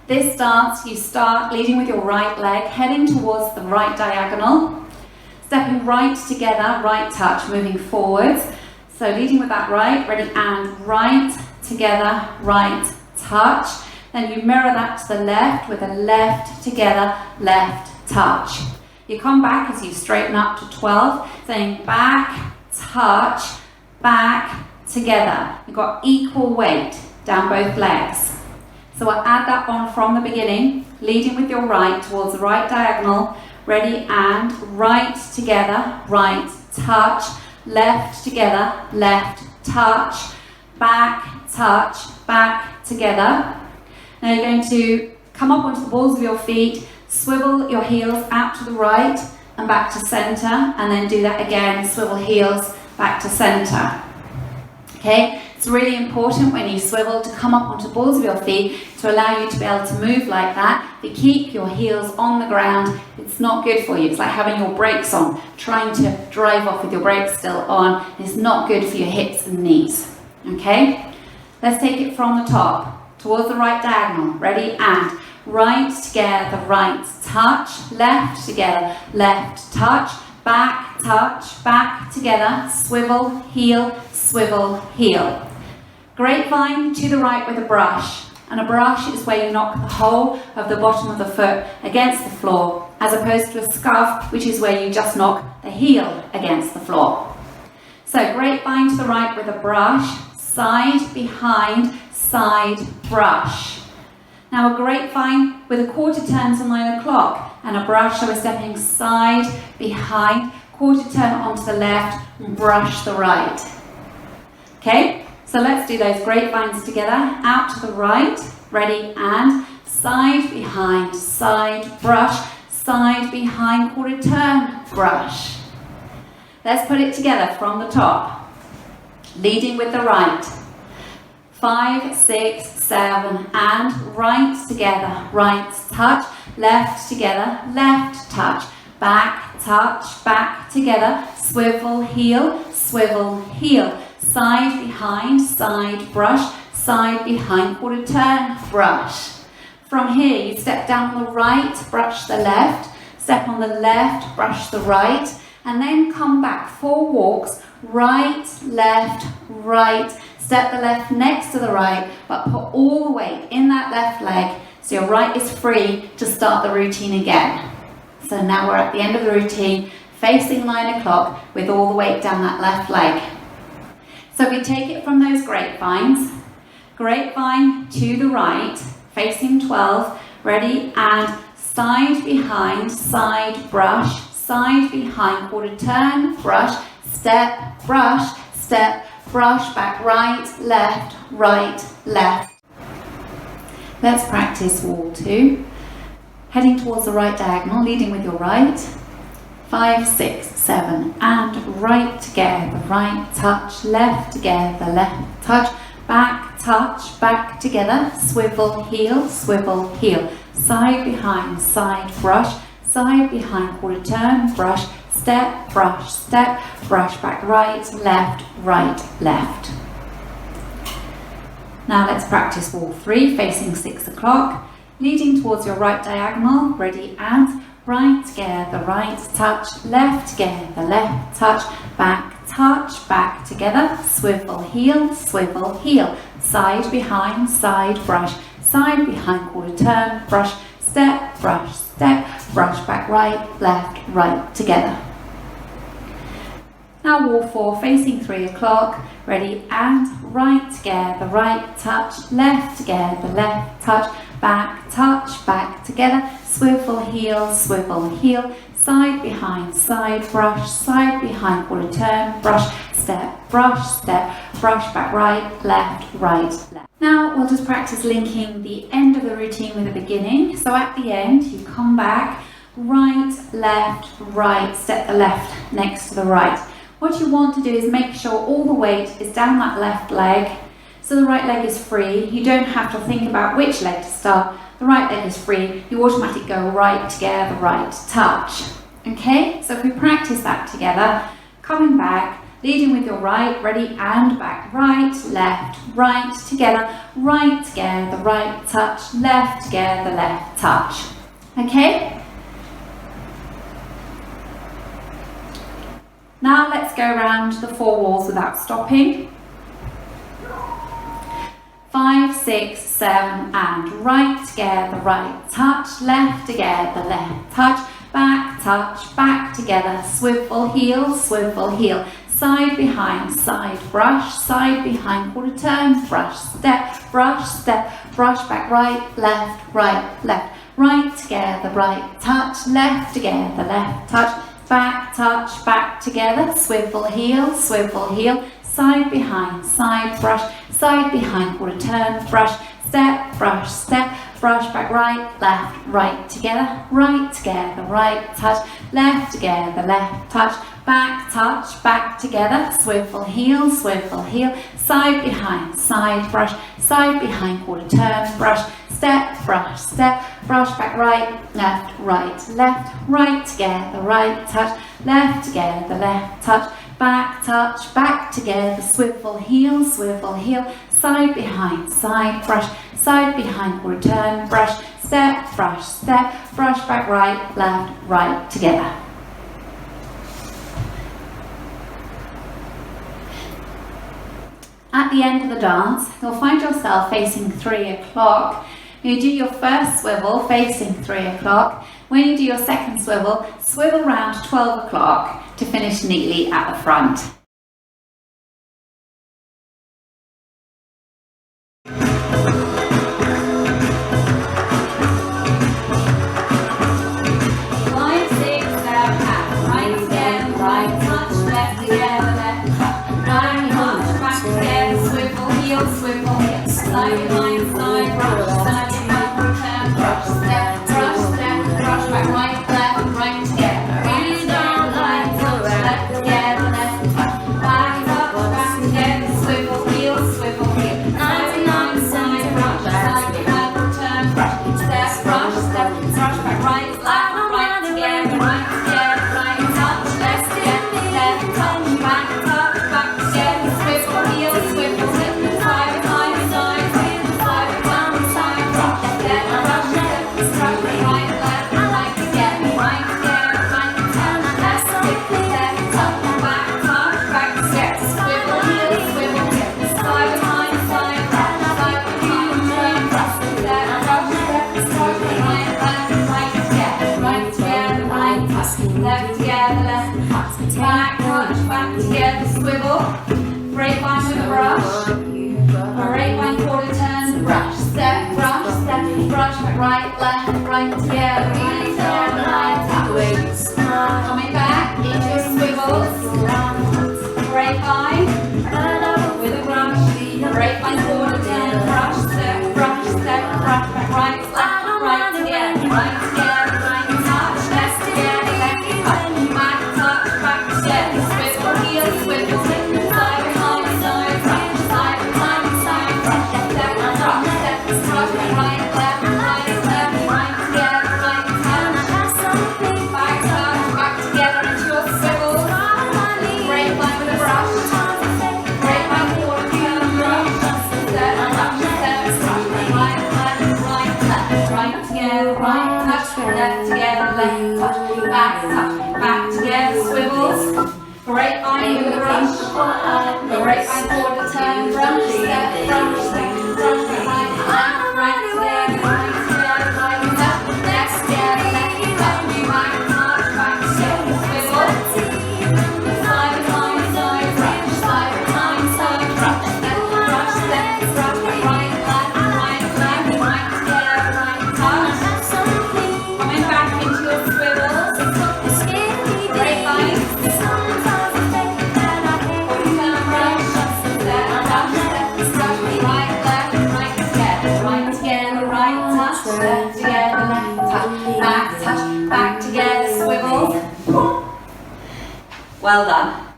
This dance, you start leading with your right leg, heading towards the right diagonal, stepping right together, right touch, moving forwards. So leading with that right, ready, and right together, right touch. Then you mirror that to the left with a left together, left touch. You come back as you straighten up to 12, saying back, touch, back, together. You've got equal weight down both legs. So we'll add that on from the beginning, leading with your right towards the right diagonal, ready, and right together, right touch, left together, left touch, back together. Now you're going to come up onto the balls of your feet, swivel your heels out to the right and back to centre, and then do that again, swivel heels back to centre. Okay, it's really important when you swivel to come up onto the balls of your feet to allow you to be able to move like that, but keep your heels on the ground. It's not good for you. It's like having your brakes on, trying to drive off with your brakes still on. It's not good for your hips and knees. Okay, let's take it from the top towards the right diagonal. Ready, and right together, right touch, left together, left touch, back touch, back together, swivel, heel, swivel, heel. Grapevine to the right with a brush. And a brush is where you knock the whole of the bottom of the foot against the floor, as opposed to a scuff, which is where you just knock the heel against the floor. So grapevine to the right with a brush, side, behind, side, brush. Now a grapevine with a quarter turn to 9 o'clock, and a brush, so we're stepping side, behind, quarter turn onto the left, and brush the right. Okay, so let's do those grapevines together, out to the right, ready, and side, behind, side, brush, side, behind, quarter turn, brush. Let's put it together from the top, leading with the right. 5, 6, 7, and right together, right touch, left together, left touch, back together, swivel, heel, side, behind, side, brush, side, behind, quarter turn, brush. From here, you step down on the right, brush the left, step on the left, brush the right, and then come back 4 walks, right, step the left next to the right, but put all the weight in that left leg so your right is free to start the routine again. So now we're at the end of the routine, facing 9 o'clock with all the weight down that left leg. So we take it from those grapevines, grapevine to the right, facing 12, ready, and side, behind, side, brush, side, behind, quarter turn, brush, step, brush, back, right, left. Let's practice wall 2. Heading towards the right diagonal, leading with your right. 5, 6, 7, and right together, right touch, left together, left touch, back together, swivel, heel, side, behind, side, brush, side, behind, quarter turn, brush, step, brush, back, right, left. Now let's practice wall 3, facing 6 o'clock, leading towards your right diagonal, ready, and right together, right touch, left together, left touch, back together, swivel, heel, side, behind, side, brush, side, behind, quarter turn, brush, step, brush, back, right together. Now wall 4, facing 3 o'clock, ready, and right together, right touch, left together, left touch, back together, swivel, heel, side, behind, side, brush, side, behind, quarter turn, brush, step, brush, back, right, left. Now we'll just practice linking the end of the routine with the beginning. So at the end, you come back, right, left, step the left next to the right. What you want to do is make sure all the weight is down that left leg, so the right leg is free. You don't have to think about which leg to start. The right leg is free. You automatically go right together, right touch. Okay, so if we practice that together, coming back, Leading with your right, ready, and back. Right, left, right, together, right, together, right, touch, left, together, left, touch. Okay? Now let's go around the 4 walls without stopping. 5, 6, 7, and right, together, right, touch, left, together, left, touch, back, together, swivel, heel, side, behind, brush, side, behind, quarter turn, brush, step, brush, back, right, left, right, together, right, touch, left, together, left, touch, back, together, swivel, heel, side, behind, brush, side, behind, quarter turn, brush, step, brush, back, right, together, right, touch, left, together, left, touch, back, together, swivel, heel, side, behind, brush, side, behind, quarter turn, brush, step, brush, back, right, together, right, touch, left, together, left, touch, back, together, swivel, heel, side, behind, brush, side, behind, quarter turn, brush, step, brush, back, right, together. At the end of the dance, you'll find yourself facing 3 o'clock. You do your first swivel facing 3 o'clock. When you do your second swivel, swivel round 12 o'clock to finish neatly at the front. Side, behind, side, brush, turn, brush, step, brush, back, right, together. Hands down, left, together, left, back, together, swivel, heel, side, behind, side, brush, turn, brush, step, brush, back, right, together, right, touch, left, touch, back, together, swivel, heel, side, behind, side. Left, together, left, back, together, swivel, break line with a brush, break line, quarter turn, brush, step, brush, back, right, together, coming back into your swivels, break line with a brush, break line, quarter turn, brush, step, brush, back, right, together, right, touch, left, together, back, together, swivel, heel, side, behind, side, brush, side, behind, side, brush, step, brush, right, together, right, touch, back, together into your swivel, break line with a brush, break line, quarter turn, brush, step, right, together, right, touch, left, together, left, touch, back, together, swivels, break line with a brush, break line, quarter turn, brush, step, brush, right, together, right, left, together, left, touch, back, together, swivel, side, behind, side, brush, side, behind, side, brush, step, right, together, right, touch, coming back into your swivels, break line, left, together, left, touch, back, together, swivel. Well done.